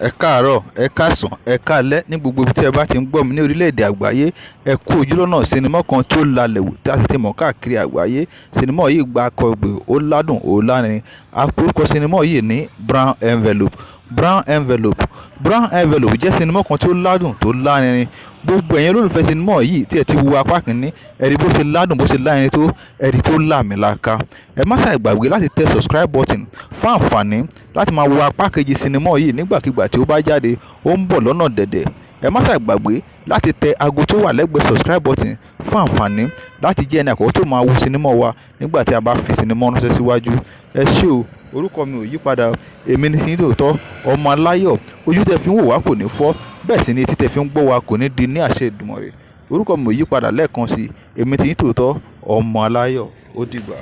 Ẹ káàárọ̀, ẹ káàsán, ẹ káalẹ́ ní gbogbo ibi tí ẹ bá ti ń gbọ́ mi ní orílẹ̀-èdè àgbáyé. Ẹ kú ojúlọ́nà sinimá kan tí ó lalẹ̀ wò tí a sì ti mọ̀ káàkiri àgbáyé. Sinimá yìí gba akọgbè, ó ládùn, ó lárinrin. A pe orúkọ sinimá yìí ní Brown Envelope. Brown Envelope. Brown Envelope jẹ́ sinimá kan tí ó ládùn, tó lárinrin. Gbogbo ẹ̀yin olólùfẹ́ sinimá yìí tí ẹ ti wo apá kìíní, ẹ rí bó ṣe ládùn, bó ṣe lárinrin tó, ẹ rí tó làmìlaka. Ẹ má ṣàì gbàgbé láti tẹ subscribe button fún àǹfààní láti máa wo apá kejì sinimá yìí nígbàkigbà tí ó bá jáde. Ó ń bọ̀ lọ́nà dẹ̀dẹ̀. Ẹ má ṣàì gbàgbé láti tẹ aago tó wà lẹ́gbẹ̀ẹ́ subscribe button fún àǹfààní láti jẹ́ ẹni àkọ́kọ́ tó máa wo sinimá wa nígbà tí a bá fi sinimá ránṣẹ́ síwájú. Ẹ ṣé o, orúkọ mi ò yí padà. Èmi ni sin tòótọ́, ọmọ aláyọ̀. Ojú tẹ fi ń wò wá kò ní fọ́, bẹ́ẹ̀ sì ni etí tẹ fi ń gbọ́ wa kò ní di ní àṣẹ Èdùmàrè. Orúkọ mi ò yí padà lẹ́ẹ̀kan sí. Èmi ti yín tòótọ́, ọmọ aláyọ̀. Ó dìgbà.